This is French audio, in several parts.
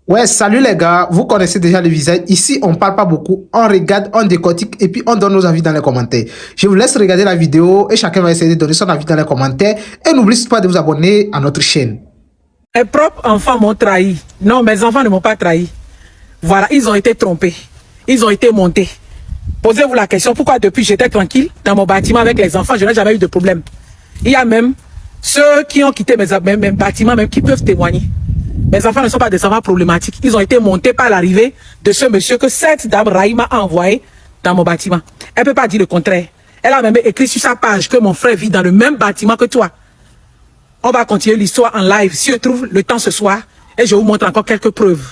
Ouais, salut les gars, vous connaissez déjà le visage. Ici, on parle pas beaucoup, on regarde, on décortique et puis on donne nos avis dans les commentaires. Je vous laisse regarder la vidéo et chacun va essayer de donner son avis dans les commentaires. Et n'oubliez pas de vous abonner à notre chaîne. Mes propres enfants m'ont trahi. Non, mes enfants ne m'ont pas trahi. Voilà, ils ont été trompés. Ils ont été montés. Posez-vous la question, pourquoi depuis j'étais tranquille dans mon bâtiment avec les enfants, je n'ai jamais eu de problème. Il y a même ceux qui ont quitté mes bâtiments, même qui peuvent témoigner. Mes enfants ne sont pas des enfants problématiques. Ils ont été montés par l'arrivée de ce monsieur que cette dame Raïma a envoyé dans mon bâtiment. Elle ne peut pas dire le contraire. Elle a même écrit sur sa page que mon frère vit dans le même bâtiment que toi. On va continuer l'histoire en live si je trouve le temps ce soir et je vous montre encore quelques preuves.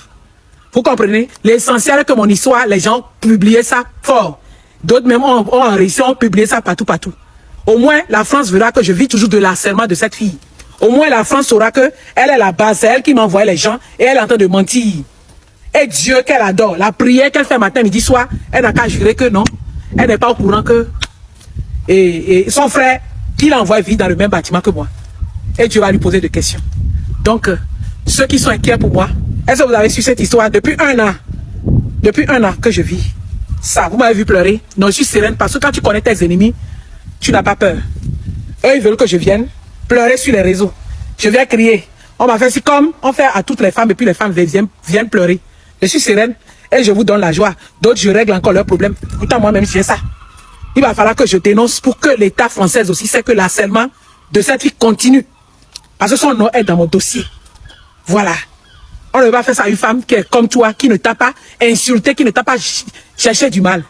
Vous comprenez? L'essentiel est que mon histoire, les gens publiaient ça fort. D'autres même ont réussi à publier ça partout. Au moins, la France verra que je vis toujours de l'harcèlement de cette fille. Au moins, la France saura que elle est la base, c'est elle qui m'envoie les gens et elle est en train de mentir. Et Dieu qu'elle adore, la prière qu'elle fait matin, midi, soir, elle n'a qu'à jurer que non. Elle n'est pas au courant que et son frère, il envoie vivre dans le même bâtiment que moi. Et Dieu va lui poser des questions. Donc, ceux qui sont inquiets pour moi, est-ce que vous avez su cette histoire depuis un an? Depuis un an que je vis. Ça, vous m'avez vu pleurer. Non, je suis sereine parce que quand tu connais tes ennemis, tu n'as pas peur. Eux, ils veulent que je vienne pleurer sur les réseaux. Je viens crier. On m'a fait si comme on fait à toutes les femmes et puis les femmes viennent pleurer. Je suis sereine et je vous donne la joie. D'autres, je règle encore leurs problèmes. Pourtant, moi-même, j'ai ça. Il va falloir que je dénonce pour que l'État français aussi sait que l'harcèlement de cette fille continue. Parce que son nom est dans mon dossier. Voilà. On ne va pas faire ça à une femme qui est comme toi, qui ne t'a pas insulté, qui ne t'a pas cherché du mal.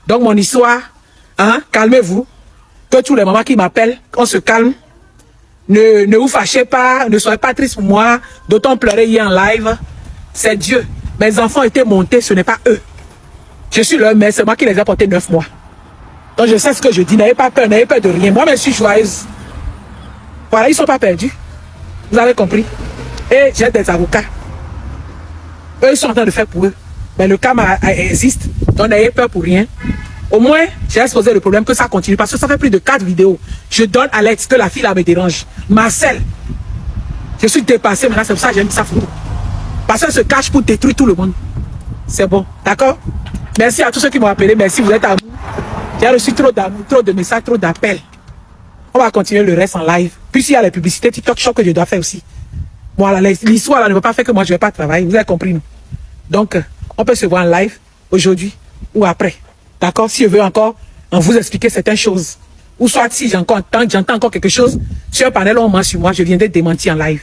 Donc mon histoire, hein, calmez-vous. Que tous les mamans qui m'appellent, on se calme. Ne vous fâchez pas, ne soyez pas tristes pour moi. D'autant pleurer hier en live. C'est Dieu. Mes enfants étaient montés, ce n'est pas eux. Je suis leur mère, c'est moi qui les ai portés 9 mois. Donc je sais ce que je dis, n'ayez pas peur de rien. Moi, je suis joyeuse. Voilà, ils ne sont pas perdus. Vous avez compris? Et j'ai des avocats. Eux, ils sont en train de faire pour eux. Mais le cas existe. Donc n'ayez peur pour rien. Au moins, j'ai exposé le problème que ça continue. Parce que ça fait plus de 4 vidéos. Je donne à Alex que la fille là me dérange. Marcel. Je suis dépassé maintenant, c'est pour ça que j'ai mis ça photo. Parce qu'elle se cache pour détruire tout le monde. C'est bon. D'accord? Merci à tous ceux qui m'ont appelé. Merci, vous êtes à vous. J'ai reçu trop d'amour, trop de messages, trop d'appels. On va continuer le reste en live. Puis s'il y a les publicités TikTok Shop que je dois faire aussi. Voilà, l'histoire là ne va pas faire que moi je ne vais pas travailler. Vous avez compris, non? Donc, on peut se voir en live aujourd'hui ou après. D'accord? Si je veux encore vous expliquer certaines choses. Ou soit si j'entends encore quelque chose sur un panel on ment sur moi, je viendrai démentir en live.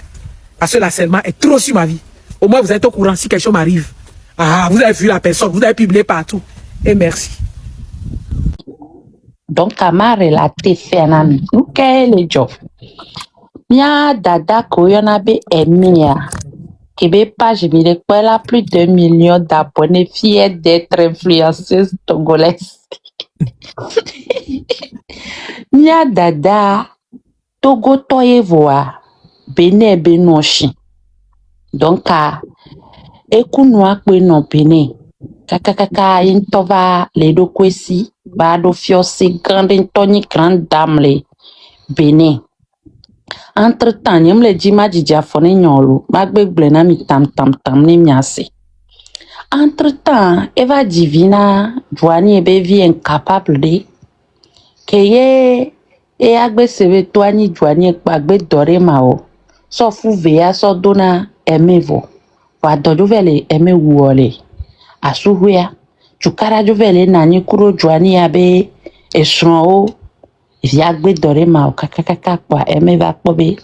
Parce que l'harcèlement est trop sur ma vie. Au moins vous êtes au courant si quelque chose m'arrive. Ah, vous avez vu la personne, vous avez publié partout. Et merci. Donc, Kamare la tefenami. Ukele jo. Mia dada koyonabe emia. Kebe page elle a plus de 1 million d'abonnés, fière d'être influenceuse togolaise. Mia dada Togo toyevoa bene benoshi. Donc, ekunwa kwe no bene. Kakakaka intova le do kwesi ba do fiosé grande toni grande dame le bene. Entre temps, nyem le dima djafone nyolo magbe blena mi tam ne miase. Entre temps, Eva Divina Joanie ebe vie incapable de keye e agbe seve toani Joanie agbe dore mao. So fu vea so dona emevo. Wa dojo vele eme wuole. Asuhuya chukara jo vele nani kuro Joanie abe esron o viagbe dore mao kakakaka kwa eme va pobe.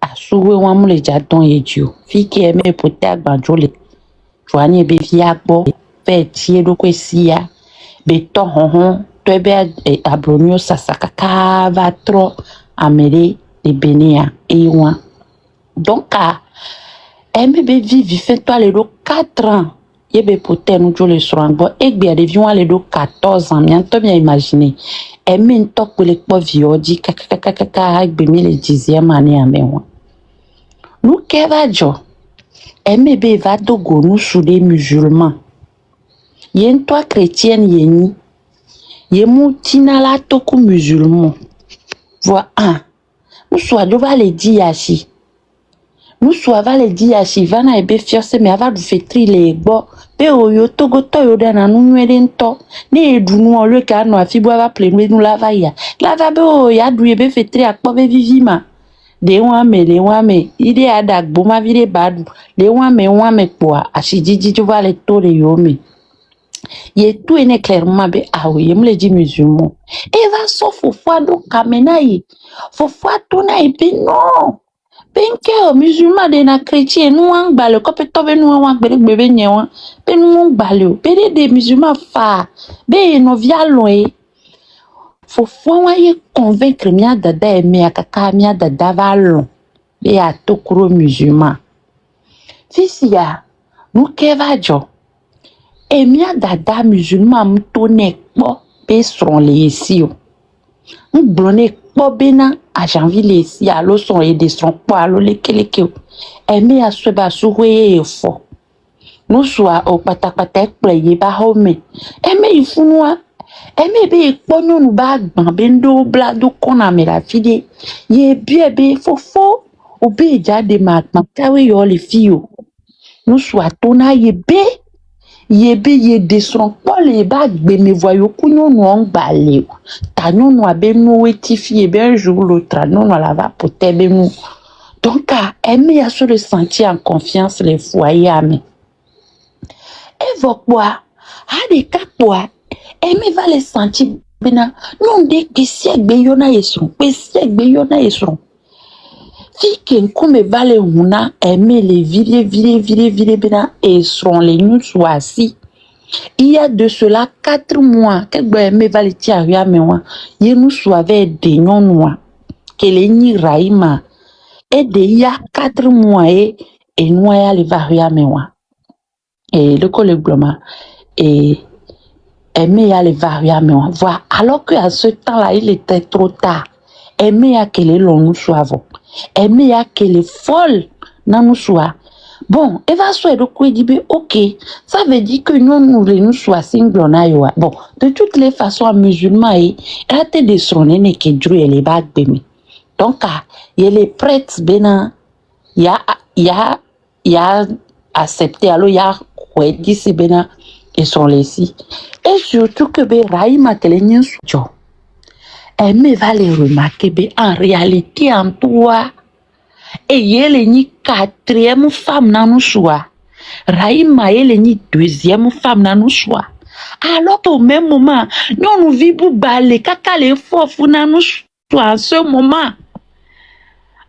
Asuwe wamule jadon yeju. Fiki eme pote agbanjole. Joanie be viagbo fe tie do kwesia be to honhon to be abronio sasakaka va tro amere de benia ewa. Donc eme be vivi fait toi le 4 ans. Yebe pote nous jole sorango egbe de vion le 14 ans. Bientôt bien imaginer. Eme ntok le po viodi kakakaka egbe mi le 10e année amewa. Nous keva jo eme be va dogo nous sous des musulmans. Yen toi chrétienne yeni. Yemu tina la toku musulman. Voilà. Nous soit va le dire yashi. nous soava les dit à Shivana et Befiose, mais avant de faire les bo, be oyo togo toyo dana nous nuerento, ne edunu on le car no afibo va plein nous lava ya. Lava be o ya douye be fait à quoi be vivima. De wame, ide adak boma vire badu, de wame quoi, a chidiji tu vas les taux de yome. Ye tout est clairement be ah oui, me le dit musulman. Et va sauf au foie do kamenaï. Faut foie tona et puis non. Benke musulman de na chrétien nous ang balo ko pe tobe nous ang bebe nyewa. Pe nous balo, pe de musulman fa. Be no vialon faut foyer convaincre mia dada et mia kaka mia dada valon. Be a tokuro musulman. Fisia, nous kevajo. Et mia dada musulman m'tone po pe son les ici. M'blonne po bena à janvier ici à l'eau son et des son po à l'eau les keleke. Et mia sweba souwe fo. Nous soit au patak playe ba home. Et me ifunwa. Et me be kono nu ba gban bendo blado kona me la fide. Ye be fofo. Ou be jade matma kawe yo les filles. Nous soit tona ye descend pas les bagues be me voyons kunyo no ang bale ta no no abe no wetifi be un jour l'autre non no la va poter be nous donc aimer à se le sentir en confiance les foyers amen évoque quoi a des cas quoi aimer va les sentir bena non de que si be yona yeson pe si be yona yeson si quelqu'un va les huna aimer les virer bena et seront les nous soit assis. Il y a de cela 4 mois, quelqu'un me va les tirer à moi. Il nous soivait des non noirs. Que les ni raïma. Et il y a 4 mois et noya les varier à moi. Et le collègue et aimer à les varier à moi. Voilà. Alors qu'à ce temps-là, il était trop tard. Aimer à que les longs nous soient. Aimer à que les folles non nous soient. Bon, et va soit de quoi dire ok, ça veut dire que nous soient single na yo. Bon, de toutes les façons un musulman et raté de son aîné qui dure les bagues bemi. Donc il les prêtres bena ya accepté alors ya quoi dit c'est bena et sont les si. Et surtout que be raïma kelenyen soujo. Elle me va les remarquer be en réalité en toi. Et yele ni 4e femme dans nous choix. Raïma yele ni 2e femme dans nous choix. Alors qu'au même moment, nous vivons balé kaka les fofou dans nous choix en ce moment.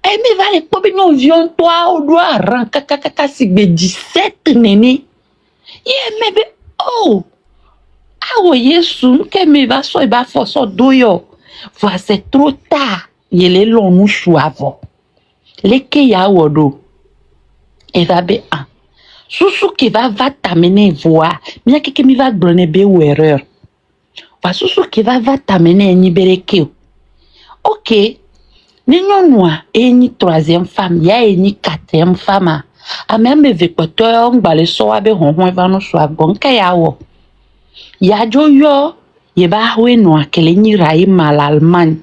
Et me va les pobe nous vions toi au doigt ran kaka sigbe 17 néné. Yé me oh. Ah oui, sou que me va so ba force doyo. Voilà c'est trop tard. Yele long nous choix avant. Les ya wodo et va be an susu qui va t'amener voir bien que mi va donner be ou erreur va susu qui va t'amener ni bereke ok ni noa et ni 3e femme ya et ni 4e femme a même équateur on va le so abe honhon va no so agon ka ya wo ya joyo ye ba we no akele ni rai mal Allemagne.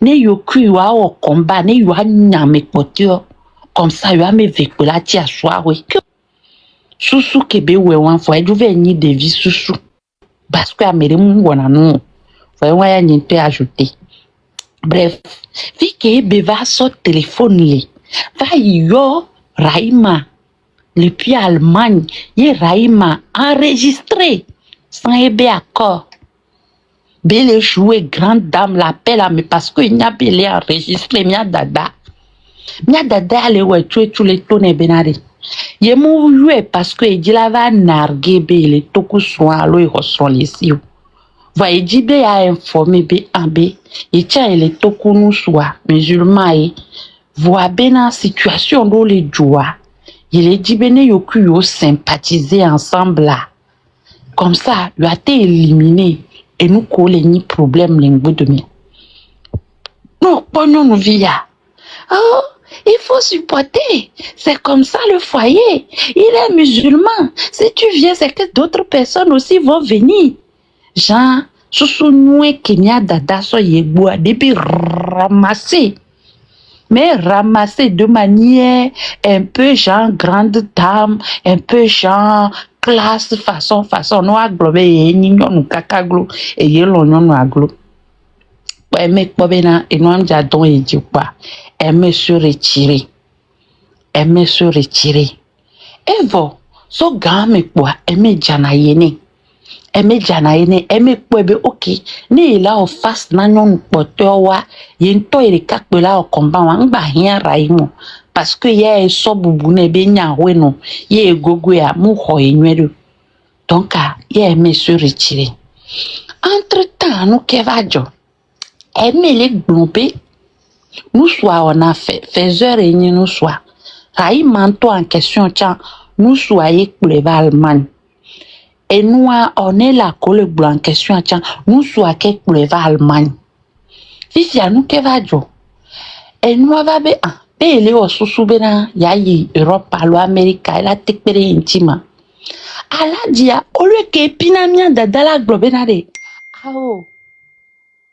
Ne yo kui wa o combat ne yo nyame potio comme ça yo me veku la tia soir we susu kebe we wan fo edu ve ni de vie susu parce que amere mu wona no fo wa ya ni te ajouter bref fi ke be va so téléphone li va yo Raïma depuis Allemagne ye Raïma enregistré sans ebe accord. Belle jouer grande dame l'appelle à me parce que il n'y a pas les enregistré mia dada allez ouais tu les tonnes benari ye mou jouer parce que il dit la va narguer be les toku soin alo ils sont ici voyez dit be a informé be ambe et tiens les toku nous soit musulman et voit bena situation dans les joie il est dit bene yo ku yo sympathiser ensemble là comme ça lui a été éliminé. Et nous collons ni problème lingue de mien. Non, prenons nos via. Oh, il faut supporter. C'est comme ça le foyer. Il est musulman. Si tu viens, c'est que d'autres personnes aussi vont venir. Jean, sous nous Kenya dada so yeboa depuis ramasser. mais ramassé de manière un peu genre grande dame, un peu genre classe, façon, nous aglobe et nous kakaglo et yellow non aglo. Elle me kobena et nous amjadon et djoupa. Elle me se retirer. Elle me se retirer. Evo, so game quoi, elle me jana yene. Eme jana ene eme kwebe okay ni la o fast na nyon poto wa yento ere kakpe la o komba wa ngba hia raimo parce que ye so bubu ne be nya weno ye gogo ya mu ho enweru donc ye me se retirer entre temps nous kevajo eme le glompe nous soit on a fait faiseur et nous soit rai manto en question tcha nous soyez pleva Allemagne. Et nous, on est là, que le blanc en question, nous sommes qui pour Allemagne. Fifi, nous qui va dire. Et nous avons bien, les sous-souverains, il y a Europe, l'Amérique, elle a été intime. Elle a dit, au lieu que Pinamia de la globénade, ah oh,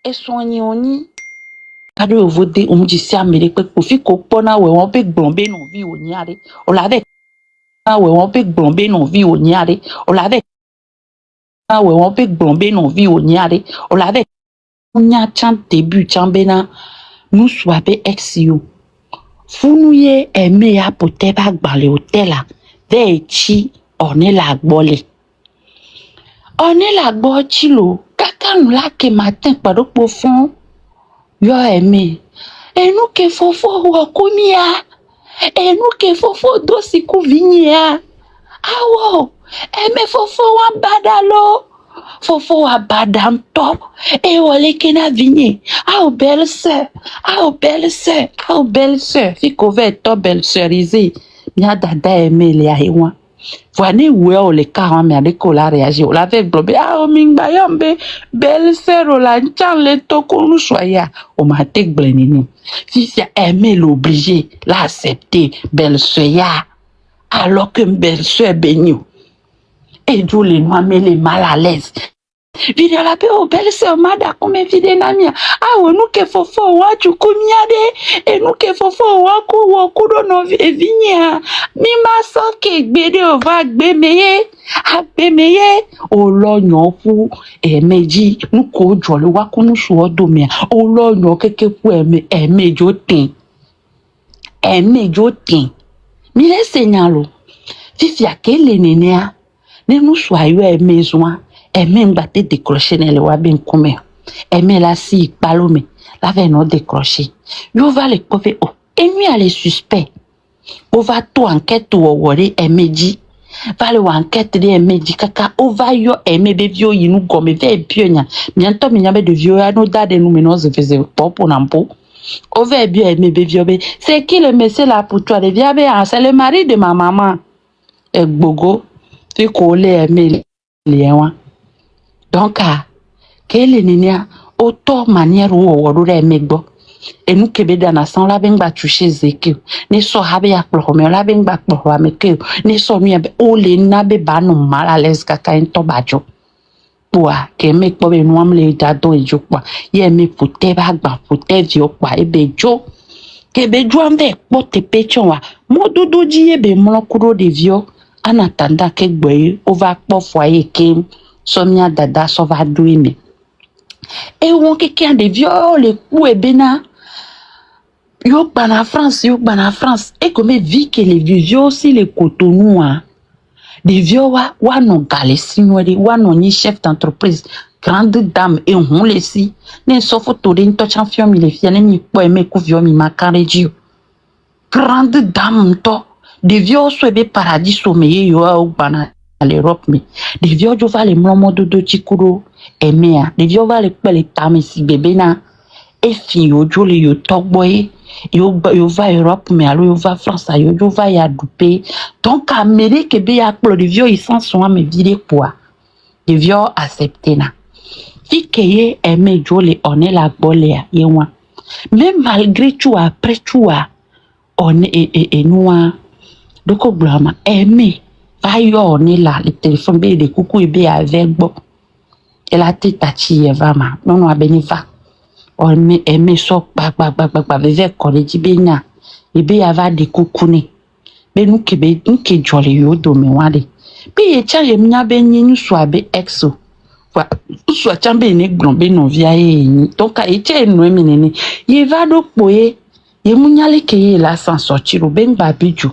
et soigner on y. Pas de voter, on dit si Amérique, pour faire qu'on on peut glomber nos vies au niare. On l'avait, on peut glomber nos vies au niare. On l'avait. On peut glomber nos vies au niare. On l'avait. On y a chant début, chambena. Nous soyons ex-you. Founouye aimé à poter pas dans le hôtel là. Vechi, on est la bole. On est la bole chilo. Kaka nous là que matin par le profond. Yo aimé. Et nous que fofo wakumia. Et nous que fofo dosi kuvinia. Ah wow. Aimé fofo wan badalo. Fofo wa badam top. Et wale kena vigné. Ah belle sœur. Ah belle sœur. Ah belle sœur. Fiko ve to belle sœurisé. Mia dada aimé le aïwan. Voyez où est le cas, mais avec la réagi. On l'avait globé. Ah, o mingba yambe. Belle sœur, on l'a tchan le toko nous soya. On m'a été blenini. Si c'est aimé l'obliger, l'accepter, belle sœur, alors que belle sœur béni. Et d'où les noirs met les mal à l'aise. Vide la paix, oh belle sœur, mada, comme vide namia. Ah, ou nous que fofo, wa tu kumiade. Et nous que fofo, wa kudo no vinya. Mima so ke gbede o va gbemeye. A gbemeye. O lo nyon fu. E meji, nous ko jole wa kunu suo domia. O lo nyon keke fu eme jo tin. Eme jo tin. Mi le segnalo. Fifi a ke le nenea. Ne nous soyons eme zoin. Aimé m'battait décrocher dans le wabin comme aimé la si palome la veille non décrocher yo va le cover oh et lui a les suspects on va tout enquête ou wori aimé dit va le enquête de aimé dit kaka on va yo aimé be vieux y nous comme ve pionia bientôt mi nyabe de vieux à nous dade nous menos se faisait pas pour n'impo on va bien aimé be vieux c'est qui le monsieur là pour toi de vieux c'est le mari de ma maman et bogo tu collé aimé lien. Donc, quelle est autant manière où on aurait aimé bon. Et nous qui sommes dans la salle, la benga touché zeke. Ne so habe ya plomé, la benga plomé que. Ne so mi abe o le nabe ba no mal à l'aise kaka into bajo. Boa, que me kobe no am le dado e jo kwa. Ye me pote ba gba pote vio kwa e be jo. Que be jo ambe pote pechon wa. Mo dodo di e be mo kuro de vio. En attendant que gbe o va po foyer ke. Somia dada so va douime. Et on quelqu'un de vieux le coup et bena. Yo bana France. Et comme vu que les vieux aussi les cotonou hein. Les vieux wa non galé signori wa non ni chef d'entreprise grande dame et on les si. Ne so photo de to champion mi le fiane ni po aimer ku vieux mi makareji. Grande dame to. Des vieux so be paradis sommeiller yo au bana à l'Europe mais des vieux jo va les mlomo de chikuro aimer des vieux va les pele tame si bébé na et fi yo jo le yo togboy yo va Europe mais alors yo va France yo jo va ya doupé donc Amérique be ya plo des vieux ils s'en sont me virer quoi des vieux accepter na fi keye aimer jo le on est la bolé yewa mais malgré tout après tout on est nous donc blama aimer ayo on est là le téléphone be de coucou et be avec bon et la tête tachi va ma non non abenifa me so ba beve college benya ebe ava de kukune be nuke jole yo do me wade be ye cha ye mnya be nyi so abe exo wa so chambe ne glombe no via ye donc a ete no menene ye va do poye ye munyale ke ye la sans sortir o ben babiju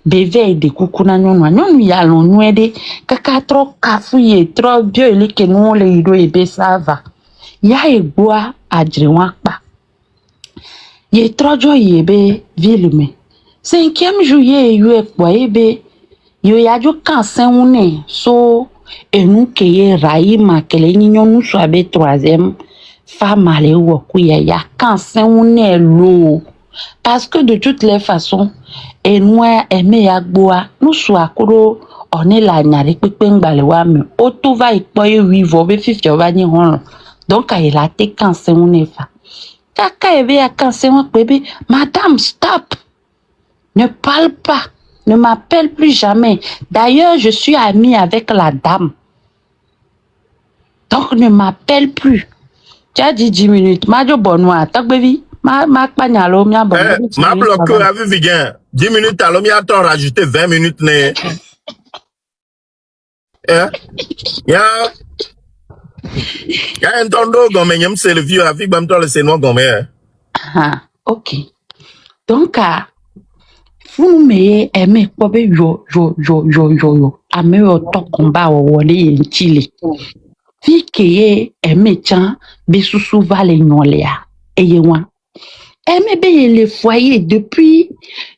beve de kukuna nyonu ya lo nwede kaka tro kafu ye tro bio ile ke no le ido ebe sava ya egboa adre wan pa ye trojo ye be ville me 5e juillet yo ekpo ebe yo ya jo kan senune so enu ke ye raima kele nyonu so abe 3e femme ale wo ku ya kan senune lo parce que de toutes les façons enwa eme ya gboa nu so akoro oni la nyare pepe ngbale wa me o to va ipo e wivo be 50 oba ni hon donc il a été cancé on est fa kaka ebe a cancé on bébé madame stop ne parle pas ne m'appelle plus jamais d'ailleurs je suis amie avec la dame donc ne m'appelle plus tu as dit 10 minutes ma jo bonwa tak baby ma kpanyalo mi abon ma bloqué avec Vigien 10 minutes alors mi attend rajouter 20 minutes ne ya un tondo gomme nyam c'est le vieux avec bam to le seno gomme ok donc vous me aimez quoi be yo ame yo to combat wo le en Chile fi ke aimé chan be susu vale nolea eye wan aimé be le foyer depuis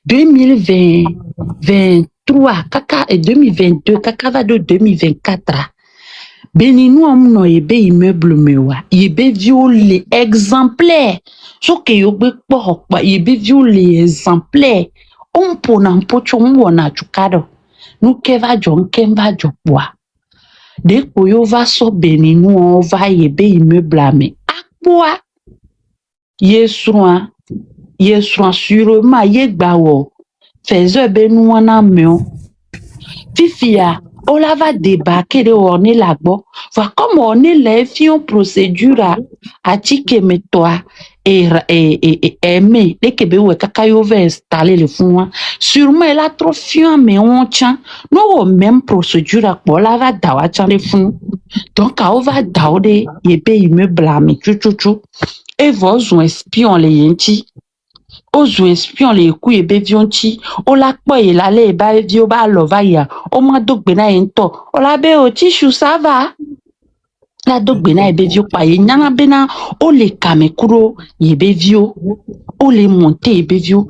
2023 kaka et 2022 kaka va de 2024 Beninu amno yebe immeuble mewa yebe viole exemplaire so ke yo gbe po yebe viole exemplaire on pona mpocho mwona chukado nu keva jon kemba jopwa de ko yo va so Beninu on va yebe immeuble ame akwa yesroa sûrement yegbawo faisait benu wana meo fifia on la va débarquer de on est là-bas. Voilà comme on est là, fi une procédure à ticket mais toi et aimer les Québécois kakayo va installer le fond. Sûrement elle a trop fiant mais on tient. Nous même procédure pour la va dawa tient le fond. Donc on va dawer yebe immeuble blâmer chouchou et vos on espion les yenti. Ozu espion les couilles bevionti o la poye la le ba vio ba lova ya o ma dogbe na ento o la be o tishu ça va la dogbe na bevio pa ye nyana bena o le kamekuro ye bevio o le monter ye bevio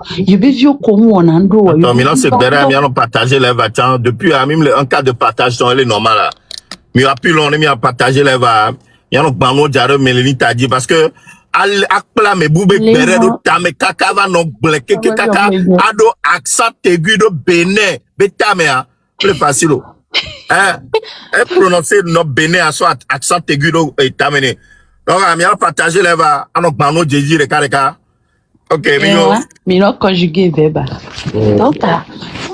comme on en do attends mais là c'est derrière mi allons partager les vêtements depuis même un cas de partage sont les normal là mi a plus long mi a partager les va y a no bango jare melini tadi parce que akpla me bube bere do tame kaka va no bleke kaka ado accent aigu do Bénin betame a plus facile prononcer no Bénin soit accent aigu do tame donc ami a partager les va ano bano jeji reka ok mi no conjuguer verbe donc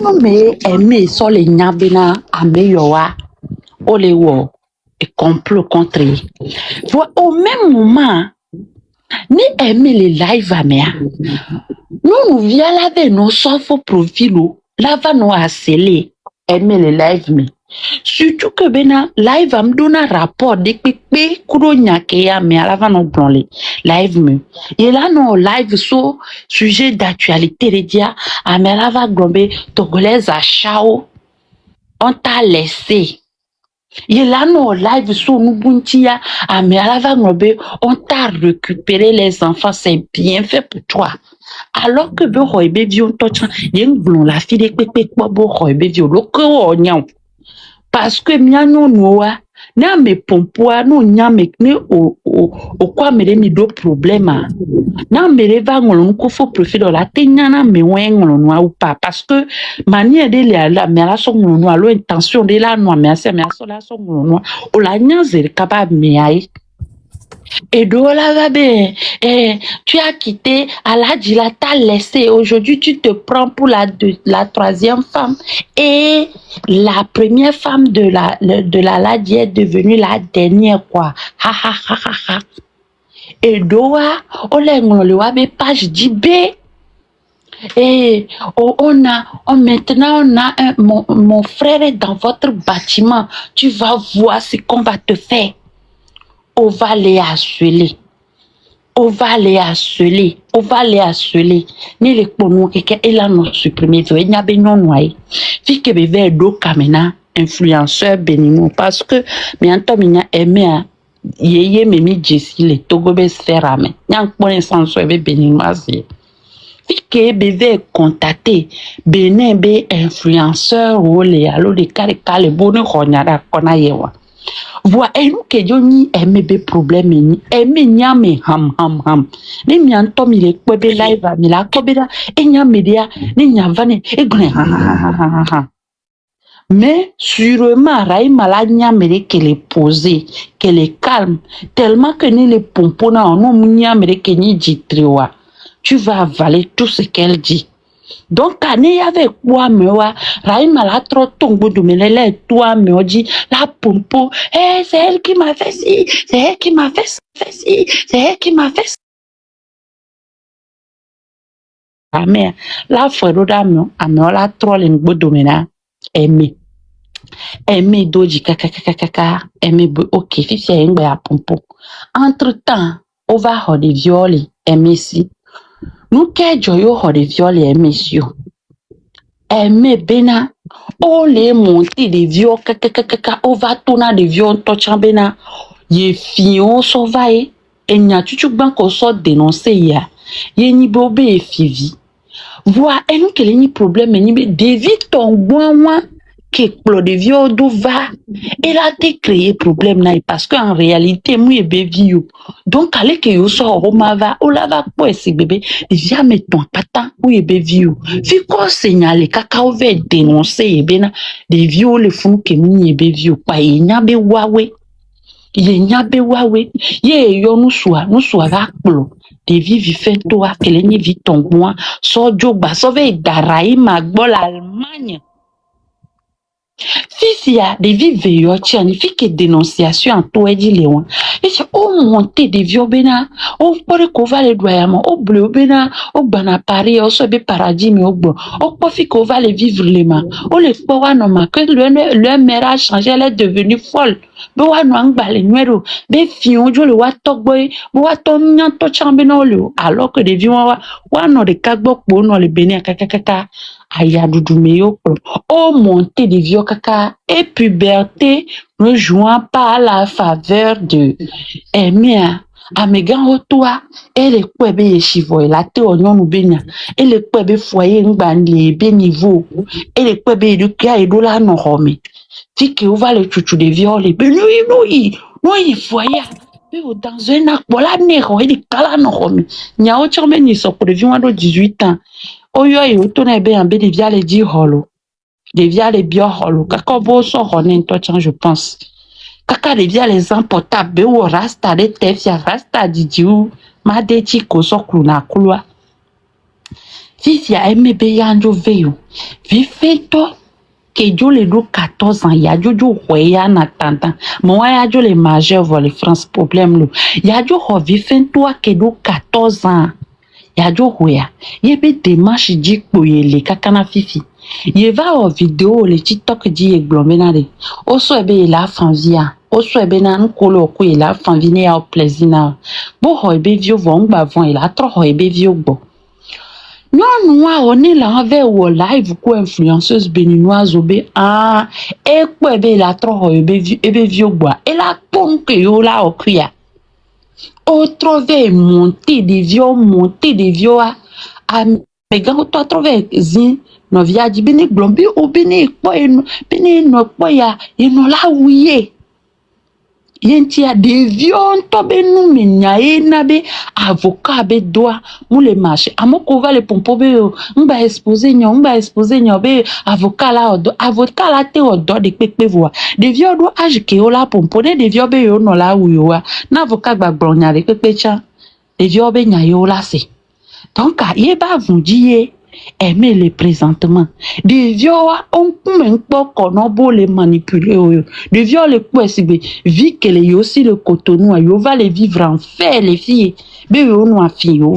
vous me aimer sur les nyabena ameyowa olewo et complot contre au même moment ni aimer les live amea nous via la nos sauf profil la va nous harceler aimer les live me surtout que bena live am dona rapport de pepe kuro nyake ya me la va nous branler live me et là non live so sujet d'actualité les dia amela va glomber togolaise à chao on t'a laissé. Il a non live sur nous buntia à mais à la vangobe on t'a récupéré les enfants c'est bien fait pour toi alors que be roibe vion tocha yen blon la fille de pepe bo roibe vion lo ko onyan parce que miano noa na me pompoa no nyame ne o kwa mere mi do problème na mere va ngolon ko fo profil la tenyana me wengolon noa ou pas parce que manière de la me la so ngolon noa lo intention de la noa me so la so ngolon noa o la nyanze capable me ai et de la tu as quitté Aladji la t'a laissé aujourd'hui tu te prends pour la 3e femme et la première femme de la Aladji est devenue la dernière quoi ha ha ha ha ha et doa le wabe page JB. Et maintenant on a mon frère est dans votre bâtiment. Tu vas voir ce qu'on va te faire. On va les harceler. On va les harceler. On va les harceler. Ni les pono quelqu'un et là non supprimer. Il n'y a pas non noyé. Fille que bébé do kamena influenceur bénino parce que mais en temps il a aimé yeye memi Jessie les togobe sphère amen. N'y connaissance bébé bénino asi. Fille que bébé contacté bénin bé influenceur ou les allo de caricale bonne ronyara kona yewa. Voix et nous que Johnny aime be problème ni aime nyame ham ni mianto mi le kwebe live mi la kobeda e nyame dia ni nyavane e gren ha mais sûrement Raïma la nyame qu'elle est posée qu'elle est calme tellement que ni les pompona non nyame que ni jitriwa tu vas avaler tout ce qu'elle dit. Donc, quand il y avait quoi, moi, Raïma la trop tombe de me toi, me dit, la pompo, c'est elle qui m'a fait ci, c'est elle qui m'a fait ci, c'est elle qui m'a fait ça. La mère, la frère d'Amio, Amio la trop l'ingbo domena, aimé doji, kaka, aimé, ok, fifi, ingbe à pompo. Entre temps, on va avoir des viols, aimé si. Nous qu'est joyeux des viols et messieurs. Aimé bena, on les monter des viols, on va tourner des viols, touchant bena. Ye fion sauvaille, et n'y a tout banque sort dénoncer ya. Ye ni bobe et fivi. Vois, et nous qu'elle ni problème, ni David ton bon que Claude Vio d'où va. Elle a été créé problème là parce qu'en réalité, moi et bébé donc allez que yo so Roma va, on la va quoi c'est bébé, jamais ton patan ou et bébé. Fi quoi signaler cacao va dénoncer et bena des vieux les fous que moi et bébé pas y nyabe wawe. Ye nyabe wawe. Ye yo nous soit va clo. Des vies fait toi que les ni vit ton moi so joba so ve darai magbol Allemagne. Fils a des vies veilleux, tiens, il fait que dénonciation en tout est dit Léon. Et c'est au monter des vieux bena, au pore kova les doyamment, au bleu bena, au bana Paris, au sobe paradis, mais au bon, au profit qu'on va les vivre les mains, au les powa non ma, que le mère a changé, elle est devenue folle. Bewa no bale nuero, be fion jo le watok boy, watom nyan to chambeno le, alors que des vieux wa no de kagbo po no le bene kaka. Aya doudoumeyo, oh montée des vieux caca et puberté ne jouant pas à la faveur de Emia. Amegan otoa, elle est quoi be chivo, la te onyon ou benya, elle est quoi be foyer n'bandle be niveau, elle est quoi be du kia et do la no home. Fi que va le chouchou des viols, be oui, foyer. Dans un acte, voilà, nero, il est cala no home. Nya o chome ni so pour les vieux de 18 ans. Oyo e otona be ambe de via les 10 holo. De via les bio holo. Kaka bo so honen to chan je pense. Kaka de via les emportables be o rasta de tefia rasta didiu ma de chiko so kluna kulwa. Fifia eme be yanjo veyo. Vifeto que jo le do 14 ans ya jojo hoya na tanta. Mo ya jo le majeur vol France problème lo. Ya jo ho vifento que do 14 ans. Ya jo hoya yebe démarche di kpoyele kakana fifi ye va en vidéo le TikTok di eglomenade o so ebe la fanvia o so ebe na nkolo ko la fanvine ya plaisir na bo ho ebe vio von gba von la tro ho ebe vio gbo non on est là avec wo live ko influenceuse béninoise obe e ko ebe la tro ho ebe vio gbo e la pon que yo la okuya o trouver monter des vieux à mais quand tu trouver zin no via di bene glombi o bene ko bene no ko ya e no la wiye yenti a des vieux to benu menya e na be avocat be doa mu le marché amoko va le pompo be mba exposer nyo be avocat la te odo de pepe voa des vieux do age ke o la pompo des vieux be yo no la wiyo na avocat gba gbronya de pepe cha des vieux be nya yo la se donc a ye ba vundiye aimer les présentement. Des vieux, on peut même pas qu'on beau les manipuler. Des vieux, les coups, vu que les aussi le cotonou, yo va les vivre en fait, les filles. Mais yo no fille, yo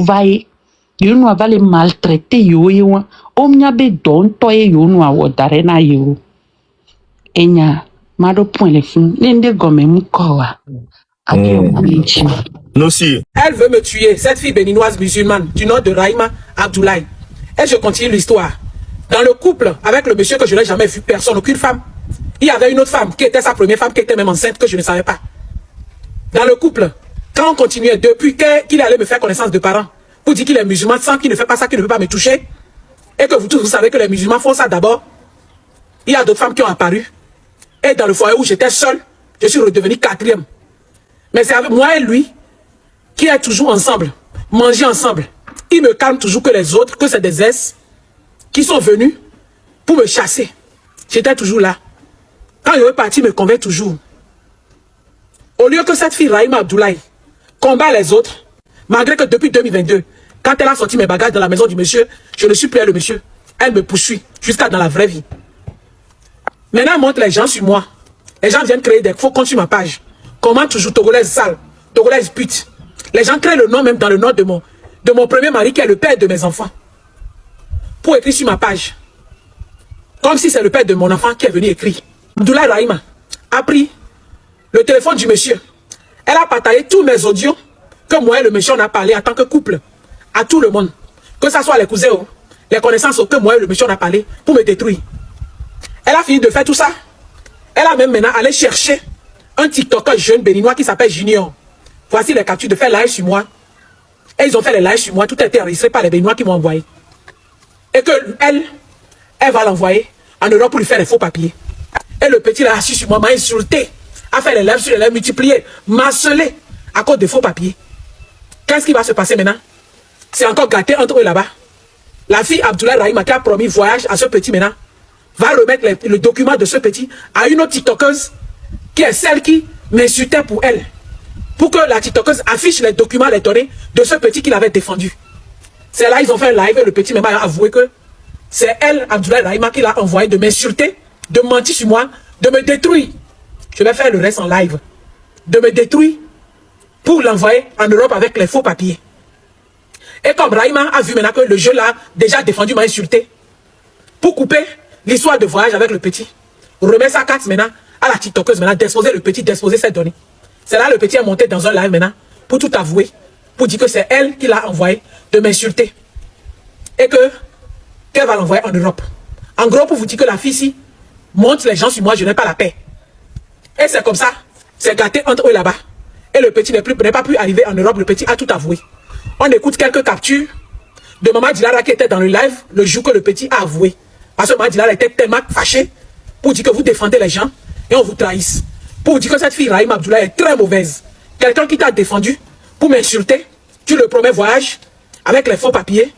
va les maltraiter, yo. On n'y a be don toye yo no awodarena yo. Enya, mado point les filles, n'ende gomme moukowa. Nous si. Elle veut me tuer, cette fille béninoise musulmane du nom de Rahima Abdoulaye. Et je continue l'histoire. Dans le couple avec le monsieur que je n'ai jamais vu, personne, aucune femme. Il y avait une autre femme qui était sa première femme, qui était même enceinte, que je ne savais pas. Dans le couple, quand on continuait, depuis qu'il allait me faire connaissance de parents, pour dire qu'il est musulman, sans qu'il ne fait pas ça, qu'il ne peut pas me toucher, et que vous tous vous savez que les musulmans font ça d'abord, il y a d'autres femmes qui ont apparu. Et dans le foyer où j'étais seul, je suis redevenu 4e. Mais c'est avec moi et lui qui est toujours ensemble, manger ensemble. Il me calme toujours que les autres, que c'est des S qui sont venus pour me chasser. J'étais toujours là. Quand il est parti, il me convainc toujours. Au lieu que cette fille, Rahima Abdoulaye, combat les autres, malgré que depuis 2022, quand elle a sorti mes bagages dans la maison du monsieur, je ne suis plus le monsieur. Elle me poursuit jusqu'à dans la vraie vie. Maintenant, elle montre les gens sur moi. Les gens viennent créer des faux comptes sur ma page. Comment toujours Togolaise sale, Togolaise pute. Les gens créent le nom même dans le nom de mon premier mari qui est le père de mes enfants. Pour écrire sur ma page. Comme si c'est le père de mon enfant qui est venu écrire. Abdoulaye Rahima a pris le téléphone du monsieur. Elle a partagé tous mes audios que moi et le monsieur on a parlé en tant que couple. À tout le monde. Que ce soit les cousins, les connaissances que moi et le monsieur on a parlé pour me détruire. Elle a fini de faire tout ça. Elle a même maintenant allé chercher un TikToker jeune béninois qui s'appelle Junior. Voici les captures de faire live sur moi. Et ils ont fait les lives sur moi. Tout a été enregistré par les béninois qui m'ont envoyé. Et que elle va l'envoyer en Europe pour lui faire les faux papiers. Et le petit l'a assis sur moi, m'a insulté. A fait les lives sur les lives multipliés, marcelé à cause de faux papiers. Qu'est-ce qui va se passer maintenant? C'est encore gâté entre eux là-bas. La fille Abdoulaye Rahima qui a promis voyage à ce petit maintenant va remettre le document de ce petit à une autre TikTokeuse qui est celle qui m'insultait pour elle. Pour que la TikTokeuse affiche les documents, les données de ce petit qu'il avait défendu. C'est là ils ont fait un live et le petit même a avoué que c'est elle, Abdoulaye Rahima, qui l'a envoyé de m'insulter, de mentir sur moi, de me détruire. Je vais faire le reste en live. De me détruire pour l'envoyer en Europe avec les faux papiers. Et comme Rahima a vu maintenant que le jeu l'a déjà défendu, m'a insulté, pour couper l'histoire de voyage avec le petit, remet sa carte maintenant à la TikTokeuse maintenant, d'exposer le petit, d'exposer ses données. C'est là le petit est monté dans un live maintenant pour tout avouer, pour dire que c'est elle qui l'a envoyé de m'insulter. Et qu'elle va l'envoyer en Europe. En gros, pour vous dire que la fille ici monte les gens sur moi, je n'ai pas la paix. Et c'est comme ça, c'est gâté entre eux là-bas. Et le petit n'est pas pu arriver en Europe, le petit a tout avoué. On écoute quelques captures de Maman Dilara qui était dans le live le jour que le petit a avoué. Parce que Maman Dilara était tellement fâchée pour dire que vous défendez les gens et on vous trahisse. Pour dire que cette fille Rahima Abdoulaye est très mauvaise. Quelqu'un qui t'a défendu pour m'insulter, tu le promets voyage avec les faux papiers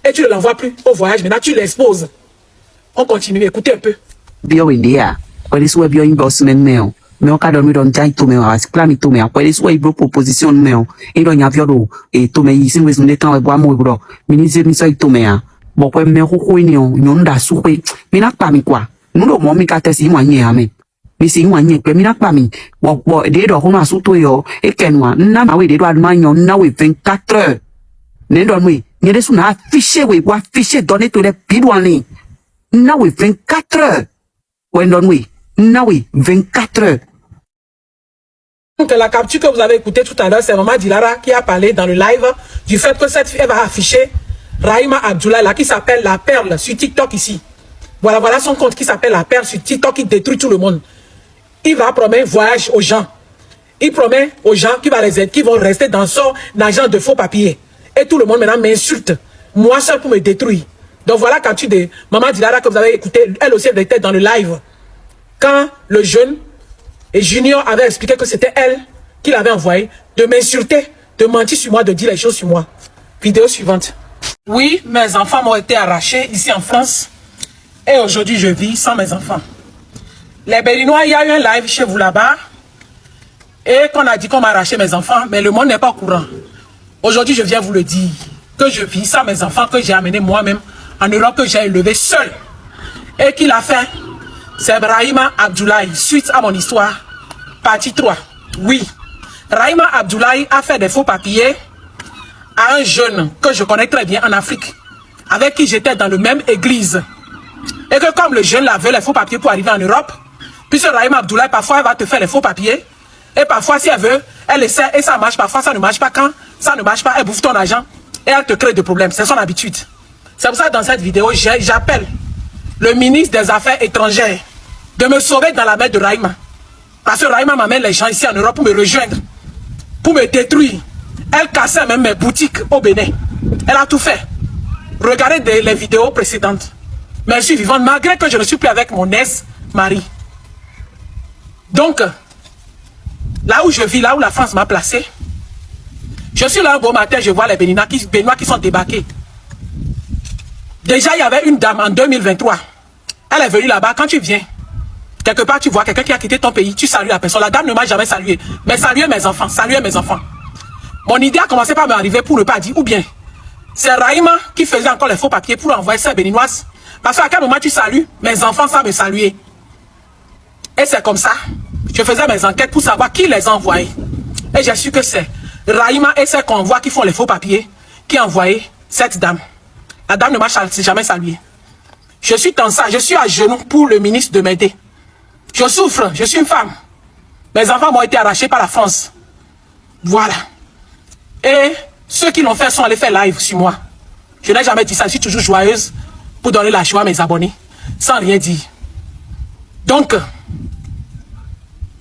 et tu ne l'envoies plus au voyage. Maintenant, tu l'exposes. On continue, écoutez un peu. Bio India, kweli suwe bio investment meo. Meo kada mi don jai to meo as plan to meo. Kweli suwe ibro proposition meo. Ido nyavyo do e to me yisi wezu netan we bwa mo ibro. Minize mi so ito mea. Bo kwe meo kuku inyo nyonda suwe. Mina pa mi kwa. Nudo mo mi katesi imanye ame. Misi imanye kwe mina pa mi. Bo de do hono asuto yo. Ekenwa nna ma we de do admanyo nna we 24 heures. Nendo mwe. Nyede suna affiché we wa affiché donné to le bidwani. Nna we 24 heures. Wendon we. Nna we 24 heures. Donc la capture que vous avez écoutée tout à l'heure, c'est Maman Dilara qui a parlé dans le live du fait que cette fille elle va afficher Rahima Abdoulaye là, qui s'appelle La Perle sur TikTok ici. Voilà son compte qui s'appelle La Perle sur TikTok qui détruit tout le monde. Il va promettre voyage aux gens. Il promet aux gens qui va les aider, qui vont rester dans son agent de faux papiers. Et tout le monde maintenant m'insulte. Moi seul pour me détruire. Donc voilà la capture de Maman Dilara que vous avez écouté. Elle aussi elle était dans le live. Quand le jeune et Junior avait expliqué que c'était elle qui l'avait envoyé de m'insulter, de mentir sur moi, de dire les choses sur moi. Vidéo suivante. Oui, mes enfants m'ont été arrachés ici en France. Et aujourd'hui, je vis sans mes enfants. Les Béninois, il y a eu un live chez vous là-bas. Et qu'on a dit qu'on m'a arraché mes enfants, mais le monde n'est pas au courant. Aujourd'hui, je viens vous le dire. Que je vis sans mes enfants, que j'ai amené moi-même en Europe que j'ai élevé seul. Et qui l'a fait, c'est Rahima Abdoulaye, suite à mon histoire, partie 3. Oui, Rahima Abdoulaye a fait des faux papiers à un jeune que je connais très bien en Afrique, avec qui j'étais dans la même église. Et que comme le jeune avait les faux papiers pour arriver en Europe, puisque Rahima Abdoulaye, parfois, elle va te faire les faux papiers, et parfois, si elle veut, elle essaie et ça marche, parfois ça ne marche pas. Quand ça ne marche pas, elle bouffe ton argent et elle te crée des problèmes. C'est son habitude. C'est pour ça que dans cette vidéo, j'appelle le ministre des Affaires étrangères de me sauver dans la mer de Rahima. Parce que Rahima m'amène les gens ici en Europe pour me rejoindre, pour me détruire. Elle cassait même mes boutiques au Bénin. Elle a tout fait. Regardez les vidéos précédentes. Mais je suis vivante malgré que je ne suis plus avec mon ex-mari. Donc, là où je vis, là où la France m'a placé, je suis là un beau matin, je vois les Béninois qui sont débarqués. Déjà, il y avait une dame en 2023. Elle est venue là-bas. Quand tu viens, quelque part, tu vois quelqu'un qui a quitté ton pays, tu salues la personne. La dame ne m'a jamais salué. Mais saluez mes enfants, saluez mes enfants. Mon idée a commencé par m'arriver pour ne pas dire. Ou bien, c'est Rahima qui faisait encore les faux papiers pour envoyer ces Béninoises. Parce qu'à quel moment tu salues, mes enfants savent me saluer. Et c'est comme ça. Je faisais mes enquêtes pour savoir qui les a envoyés. Et j'ai su que c'est Rahima et ses convois qui font les faux papiers qui ont envoyé cette dame. La dame ne m'a jamais salué. Je suis dans ça, je suis à genoux pour le ministre de m'aider. Je souffre, je suis une femme. Mes enfants m'ont été arrachés par la France. Voilà. Et ceux qui l'ont fait sont allés faire live sur moi. Je n'ai jamais dit ça, je suis toujours joyeuse pour donner la joie à mes abonnés, sans rien dire. Donc,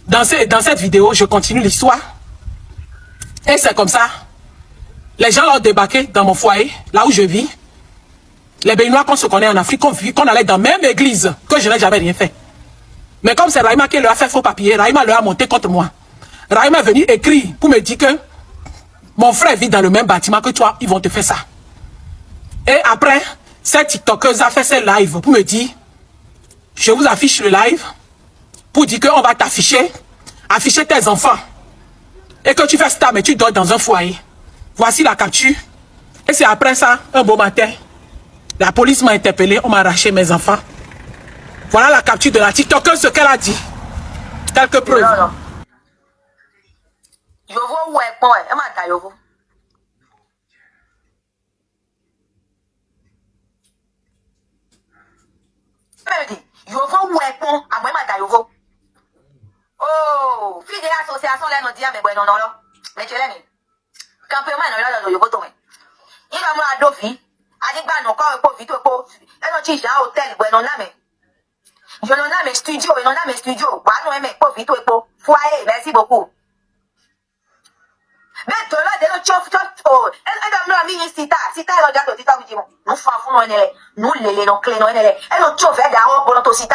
dans cette vidéo, je continue l'histoire. Et c'est comme ça. Les gens ont débarqué dans mon foyer, là où je vis. Les Béninois qu'on se connaît en Afrique, qu'on allait dans la même église, que je n'ai jamais rien fait. Mais comme c'est Rahima qui leur a fait faux papier, Rahima leur a monté contre moi. Rahima est venu écrire pour me dire que mon frère vit dans le même bâtiment que toi, ils vont te faire ça. Et après, cette TikTokeuse a fait ses lives pour me dire, je vous affiche le live, pour dire qu'on va t'afficher, afficher tes enfants. Et que tu fais ça, mais tu dors dans un foyer. Voici la capture. Et c'est après ça, un beau matin, la police m'a interpellé, on m'a arraché mes enfants. Voilà la capture de la TikTokeuse, ce qu'elle a dit. Quelques preuves. Non, non. Je vois où est, elle m'a dit, je vois. Je vois où est, à moi, m'a dit, oh, fille de l'association, là, nous dit, mais bon, non, non, non. Mais tu l'as mis. Campement, non, là, je vois tout. Il va me la dofi. A dit, bah, non, quand on peut vite, elle nous dit, j'ai un hôtel, bon, non, mais. Je n'en ai mes studios, je n'en ai mes studios. Bah, non, mais pas vite, foyer, merci beaucoup. Mais de là, de là, chof, oh, elle a mis ici, si t'as regardé, tu t'as dit, nous faisons, nous, les clés, elle a chof, elle a pour notre site,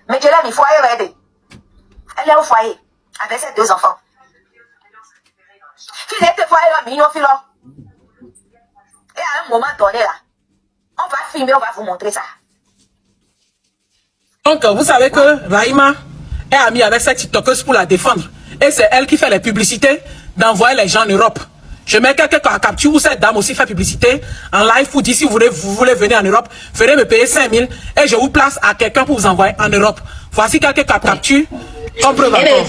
mais je l'ai mis foyer, elle est au foyer, avec ses deux enfants. Fille était foyer, là, mignon, fille, là. Et à un moment donné, là, on va filmer, on va vous montrer ça. Donc, vous savez que Rahima est amie avec cette TikTokeuse pour la défendre. Et c'est elle qui fait les publicités d'envoyer les gens en Europe. Je mets quelques captures où cette dame aussi fait publicité en live pour dire si vous voulez venir en Europe, ferez me payer 5 000 et je vous place à quelqu'un pour vous envoyer en Europe. Voici quelques captures. Comme preuve encore.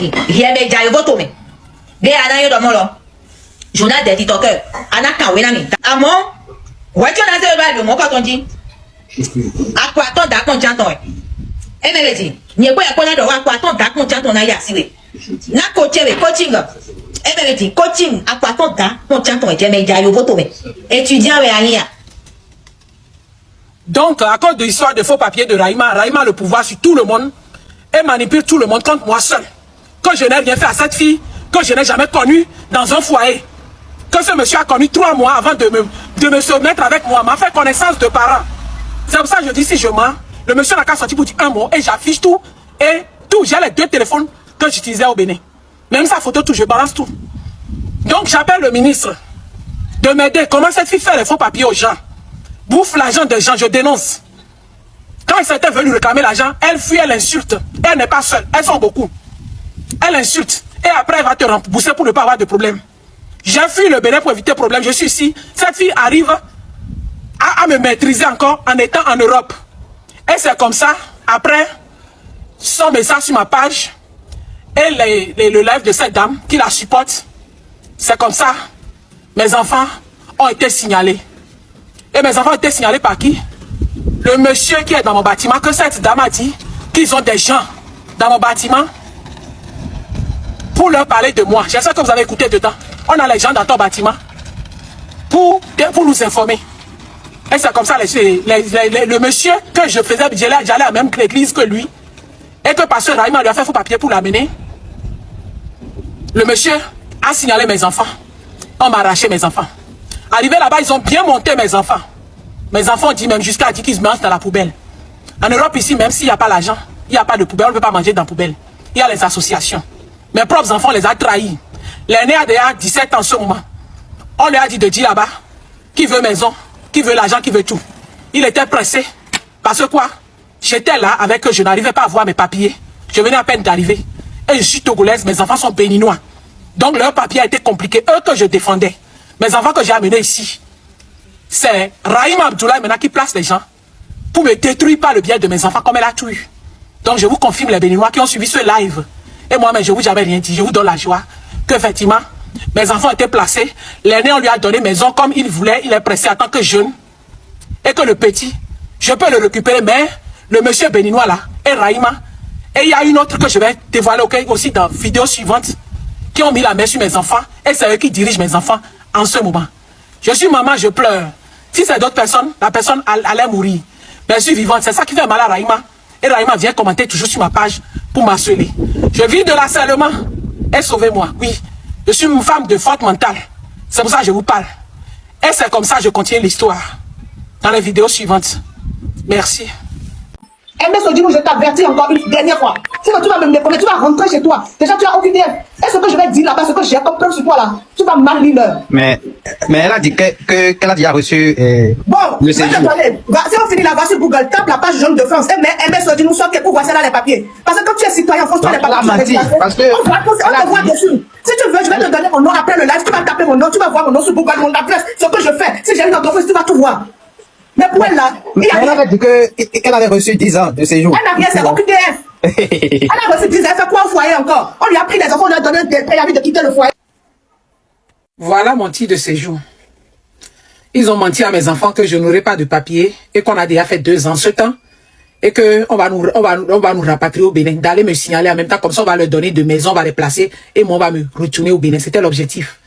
Journal des TikTokers. Anaka Wenami. Amon, voiture dans le monde quand on dit. À quoi ton d'accord chanton? Eh mais dit, n'y a pas de à quoi ton d'accord chanton a yassé. Na coaching. Eh mais dit, coaching à quoi ton d'accord chanton et mais jayo voto. Étudiant et rien. Donc, à cause de l'histoire de faux papiers de Rahima, Rahima a le pouvoir sur tout le monde et manipule tout le monde contre moi seul. Que je n'ai rien fait à cette fille, que je n'ai jamais connue dans un foyer. Que ce monsieur a connu 3 mois avant de me se mettre avec moi, m'a fait connaissance de parents. C'est pour ça que je dis, si je mens, le monsieur n'a qu'à sortir pour dire un mot et j'affiche tout. Et tout, j'ai les 2 téléphones que j'utilisais au Bénin. Même sa photo, tout, je balance tout. Donc j'appelle le ministre de m'aider. Comment cette fille fait les faux papiers aux gens? Bouffe l'argent des gens, je dénonce. Quand ils étaient venus réclamer l'argent, elle fuit, elle insulte. Elle n'est pas seule, elles sont beaucoup. Elle insulte. Et après, elle va te rembourser pour ne pas avoir de problème. J'ai fui le Bénin pour éviter problème. Je suis ici. Cette fille arrive à me maîtriser encore en étant en Europe. Et c'est comme ça, après son message sur ma page et le live de cette dame qui la supporte, c'est comme ça, mes enfants ont été signalés. Et mes enfants ont été signalés par qui? Le monsieur qui est dans mon bâtiment, que cette dame a dit qu'ils ont des gens dans mon bâtiment pour leur parler de moi. J'espère que vous avez écouté dedans. On a les gens dans ton bâtiment pour nous informer. Et c'est comme ça, le monsieur que je faisais, j'allais à la même église que lui, et que pasteur Raïma lui a fait faux papier pour l'amener. Le monsieur a signalé mes enfants. On m'a arraché mes enfants. Arrivé là-bas, ils ont bien monté mes enfants. Mes enfants ont dit même jusqu'à dire qu'ils se mangent dans la poubelle. En Europe ici, même s'il n'y a pas l'argent, il n'y a pas de poubelle, on ne peut pas manger dans la poubelle. Il y a les associations. Mes propres enfants les a trahis. L'aîné a déjà 17 ans en ce moment. On lui a dit de dire là-bas qui veut maison, qui veut l'argent, qui veut tout. Il était pressé. Parce que quoi? J'étais là avec eux, je n'arrivais pas à voir mes papiers. Je venais à peine d'arriver. Et je suis togolaise, mes enfants sont béninois. Donc leur papier a été compliqué. Eux que je défendais. Mes enfants que j'ai amenés ici. C'est Raïma Abdoulaye maintenant qui place les gens pour me détruire par le biais de mes enfants comme elle a tout eu. Donc je vous confirme les béninois qui ont suivi ce live. Et moi, mais je ne vous avais rien dit. Je vous donne la joie que effectivement, mes enfants étaient placés. L'aîné, on lui a donné maison comme il voulait. Il est pressé en tant que jeune. Et que le petit, je peux le récupérer. Mais le monsieur béninois là, et Raïma. Et il y a une autre que je vais dévoiler aussi dans la vidéo suivante. Qui ont mis la main sur mes enfants. Et c'est eux qui dirigent mes enfants en ce moment. Je suis maman, je pleure. Si c'est d'autres personnes, la personne allait mourir. Mais je suis vivante. C'est ça qui fait mal à Raïma. Et Raïma vient commenter toujours sur ma page pour m'harceler. Je vis de l'harcèlement. Et sauvez-moi. Oui. Je suis une femme de forte mentale. C'est pour ça que je vous parle. Et c'est comme ça que je continue l'histoire. Dans les vidéos suivantes. Merci. MS Odilou, je t'avertis encore une dernière fois. Sinon tu vas me méconnaître, tu vas rentrer chez toi. Déjà tu as aucune idée. Et ce que je vais dire là-bas, ce que j'ai comme preuve sur toi là, tu vas mal lire l'heure. Mais elle a dit qu'elle a déjà reçu bon, le séjour. Si on finit là, va sur Google, tape la page jaune de France. Et mais MS Odilou sort pour voir ça là les papiers. Parce que quand tu es citoyen, faut les papiers. Parce que on te voit dessus. Si tu veux, je vais te donner mon nom après le live, tu vas taper mon nom, tu vas voir mon nom sur Google, mon adresse, ce que je fais. Si j'ai une entreprise, tu vas tout voir. Mais pour elle là, elle avait dit qu'elle avait reçu 10 ans de séjour. Elle n'a rien, c'est aucune DF. Elle a reçu 10 ans, elle fait quoi au foyer encore? On lui a pris les enfants, on lui a donné un préavis de quitter le foyer. Voilà mon titre de séjour. Ils ont menti à mes enfants que je n'aurai pas de papier et qu'on a déjà fait 2 ans ce temps et qu'on va nous rapatrier au Bénin, d'aller me signaler en même temps, comme ça on va leur donner de maison, on va les placer et moi on va me retourner au Bénin. C'était l'objectif.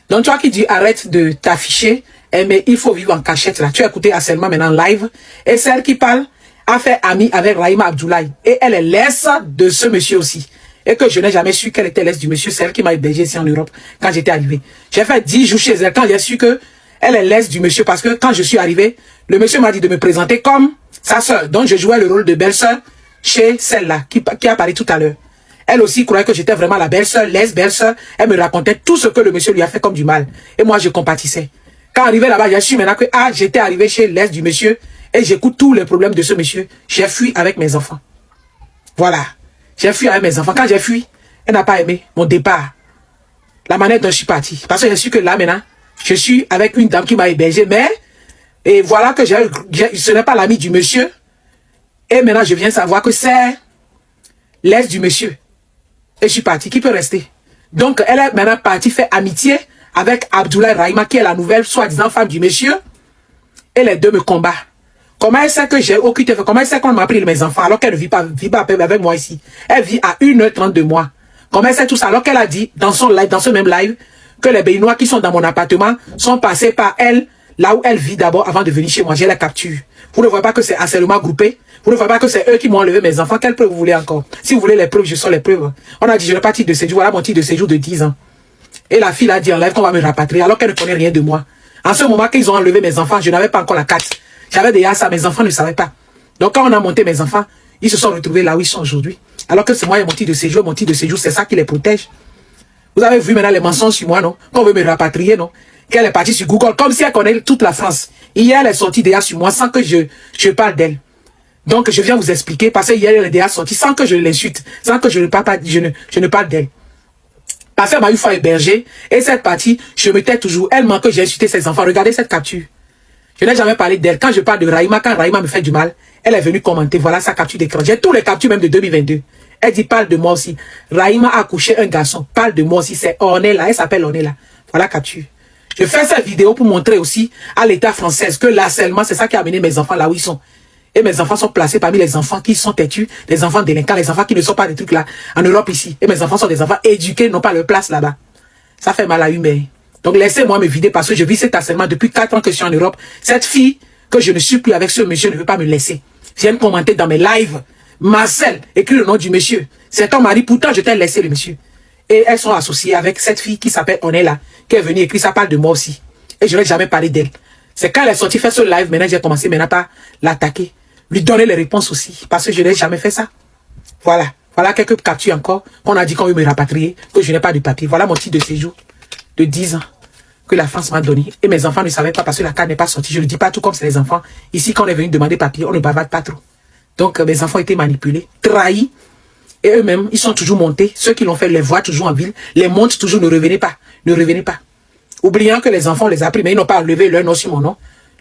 Donc toi qui dis arrête de t'afficher, mais il faut vivre en cachette là. Tu as écouté harcèlement maintenant live et celle qui parle a fait amie avec Raïma Abdoulaye et elle est l'aise de ce monsieur aussi. Et que je n'ai jamais su qu'elle était l'aise du monsieur, celle qui m'a hébergé ici en Europe quand j'étais arrivé. J'ai fait 10 jours chez elle quand j'ai su que elle est l'aise du monsieur parce que quand je suis arrivé, le monsieur m'a dit de me présenter comme sa soeur. Donc je jouais le rôle de belle-sœur chez celle-là qui a parlé tout à l'heure. Elle aussi croyait que j'étais vraiment la belle-sœur, l'aise belle-sœur. Elle me racontait tout ce que le monsieur lui a fait comme du mal. Et moi je compatissais. Quand arrivé là-bas, j'ai su maintenant que j'étais arrivé chez l'aise du monsieur et j'écoute tous les problèmes de ce monsieur. J'ai fui avec mes enfants. Voilà. J'ai fui avec mes enfants. Quand j'ai fui, elle n'a pas aimé mon départ. La manière dont je suis parti. Parce que j'ai su que là maintenant, je suis avec une dame qui m'a hébergé. Mais, et voilà que ce n'est pas l'ami du monsieur. Et maintenant, je viens savoir que c'est l'aise du monsieur. Et je suis parti. Qui peut rester? Donc, elle est maintenant partie faire amitié avec Abdoulaye Raïma, qui est la nouvelle soi-disant femme du monsieur. Et les deux me combattent. Comment elle sait que j'ai occulté? Comment elle sait qu'on m'a pris mes enfants alors qu'elle ne vit pas avec moi ici? Elle vit à 1h30 de moi. Comment elle sait tout ça alors qu'elle a dit dans son live, dans ce même live, que les Béninois qui sont dans mon appartement sont passés par elle, là où elle vit d'abord avant de venir chez moi. J'ai la capture. Vous ne voyez pas que c'est harcèlement groupé? Vous ne voyez pas que c'est eux qui m'ont enlevé mes enfants? Quelles preuves vous voulez encore? Si vous voulez les preuves, je sors les preuves. On a dit, je n'ai pas titre de séjour. Voilà mon titre de séjour de 10 ans. Et la fille a dit en live qu'on va me rapatrier alors qu'elle ne connaît rien de moi. En ce moment qu'ils ont enlevé mes enfants, je n'avais pas encore la carte. J'avais déjà ça, mes enfants ne savaient pas. Donc quand on a monté mes enfants, ils se sont retrouvés là où ils sont aujourd'hui. Alors que c'est moi et mon titre de séjour. Mon titre de séjour, c'est ça qui les protège. Vous avez vu maintenant les mensonges sur moi, non? Qu'on veut me rapatrier, non? Qu'elle est partie sur Google, comme si elle connaît toute la France. Hier, elle est sortie déjà sur moi sans que je parle d'elle. Donc je viens vous expliquer, parce que hier, elle est déjà sortie sans que je l'insulte, sans que je ne parle d'elle. Parce qu'elle m'a une fois hébergé, et cette partie, je me tais toujours. Elle manque que j'ai insulté ses enfants. Regardez cette capture. Je n'ai jamais parlé d'elle. Quand je parle de Rahima, quand Rahima me fait du mal, elle est venue commenter. Voilà sa capture d'écran. J'ai tous les captures même de 2022. Elle dit, parle de moi aussi. Rahima a couché un garçon. Parle de moi aussi. C'est Ornella. Elle s'appelle Ornella. Voilà capture. Je fais cette vidéo pour montrer aussi à l'État français que l'harcèlement, c'est ça qui a amené mes enfants là où ils sont. Et mes enfants sont placés parmi les enfants qui sont têtus, les enfants délinquants, les enfants qui ne sont pas des trucs là en Europe ici. Et mes enfants sont des enfants éduqués, n'ont pas leur place là-bas. Ça fait mal à humain. Donc laissez-moi me vider parce que je vis cet harcèlement depuis 4 ans que je suis en Europe. Cette fille que je ne suis plus avec ce monsieur ne veut pas me laisser. Viens commenter dans mes lives. Marcel, écris le nom du monsieur. C'est ton mari, pourtant je t'ai laissé le monsieur. Et elles sont associées avec cette fille qui s'appelle Onella, qui est venue écrire, ça parle de moi aussi. Et je n'ai jamais parlé d'elle. C'est quand elle est sortie faire ce live, maintenant j'ai commencé maintenant à l'attaquer. Lui donner les réponses aussi, parce que je n'ai jamais fait ça. Voilà. Voilà quelques captures encore, qu'on a dit qu'on veut me rapatrier, que je n'ai pas de papier. Voilà mon titre de séjour de 10 ans que la France m'a donné. Et mes enfants ne savaient pas parce que la carte n'est pas sortie. Je ne dis pas tout comme c'est les enfants. Ici, quand on est venu demander papier, on ne bavarde pas trop. Donc, mes enfants ont été manipulés, trahis. Et eux-mêmes, ils sont toujours montés. Ceux qui l'ont fait les voient toujours en ville. Les montent toujours, ne revenez pas. Ne revenez pas. Oubliant que les enfants, on les a pris, mais ils n'ont pas enlevé leur nom sur mon nom.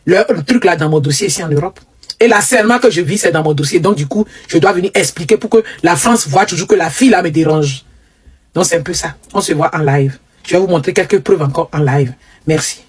Leur truc là dans mon dossier ici en Europe. Et l'harcèlement que je vis, c'est dans mon dossier. Donc, du coup, je dois venir expliquer pour que la France voit toujours que la fille là me dérange. Donc, c'est un peu ça. On se voit en live. Je vais vous montrer quelques preuves encore en live. Merci.